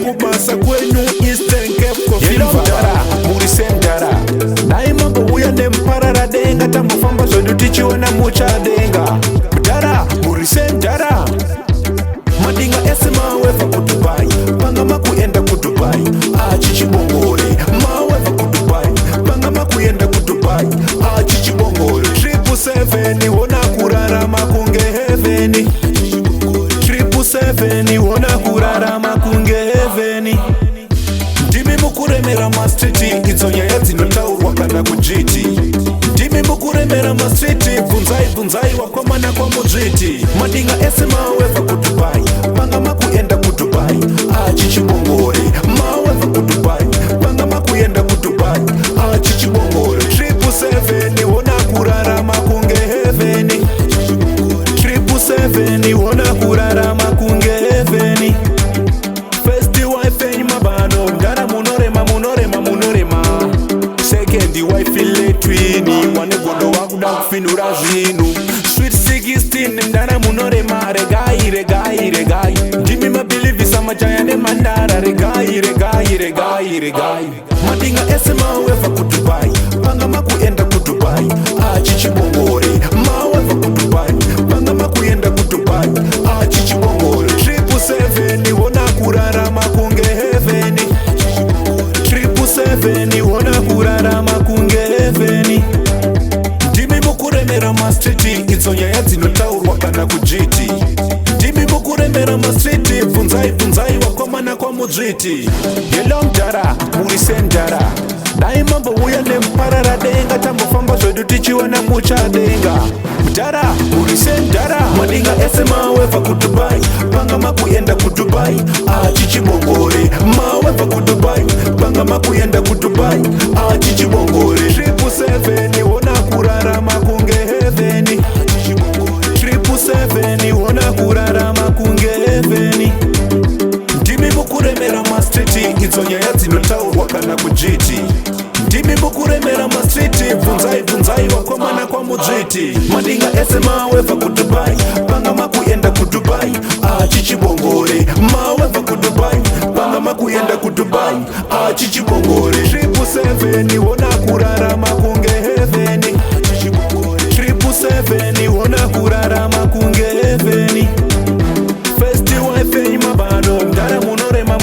kubasa kwenyu Eastern Cape Coffee Mdara, murise mdara Daima mbuya nemparara denga Tamufamba zodu tichiwana mucha denga Mdara, murise mdara Madinga esema wefa kudubai Panga makuenda kudubai Chichibongole Mawefa kudubai Panga makuenda kudubai Chichibongole 777 wona kurara makunge heaveni 777 wona kurara makunge heaveni Ndimi mukuremera mastriti Idzonya yadzinotaurwa kana kujiti Ndimi mukuremera mastriti Bvunzai wakwamana kwa mujiti Madinga esema wefa kudubai Panga makuenda kudubai Chichibongole Mawefa kudubai Panga makuenda kudubai Chichibongole 777 wona kurara makunge heaveni 777 wona kurara makunge heaveni First wife mabano Mdara munorema Second wife letwini Wane godo wakuda kufinura zinu Sweet 16 mdara munorema Regai Ndimi mabilivi sama jayane mandara Regai Madinga esema wefa kudubai Panga makuenda kudubai Chichibongore Mawefa kudubai Panga makuenda kudubai Chichibongore 777 wona kurara makunge heaveni 777 wona kurara makunge heaveni Ndimi mukuremera mastriti Idzonya yadzinotaurwa kana kujiti Ndimi mukuremera mastriti Bvunzai wakwamana kwa mujiti Yelo mdara, murise mdara Daima mbuya nemparara denga Tambufamba zodu tichiwana mucha denga Mdara, murise mdara Madinga esema wefa kudubai Panga makuenda kudubai Chichibongore Mawefa kudubai Panga makuenda kudubai Chichibongore 777 wona kurara makunge heaveni 777 wona kurara makunge heaveni Ndimi mukuremera mastriti Idzonya yadzinotaurwa kana kujiti Ndimi mukuremera mastriti Bvunzai wakwamana kwa mujiti Madinga esema wefa kudubai Panga makuenda kudubai Chichibongore Mawefa kudubai Panga makuenda kudubai Chichibongore 777 wona kurara makunge heaveni 777 wona kurara makunge heaveni First wife mabano Mdara munorema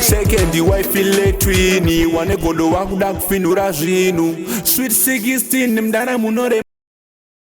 Second wife letwini Wane godo wakuda kufinura zinu Sweet 16 mdara munorema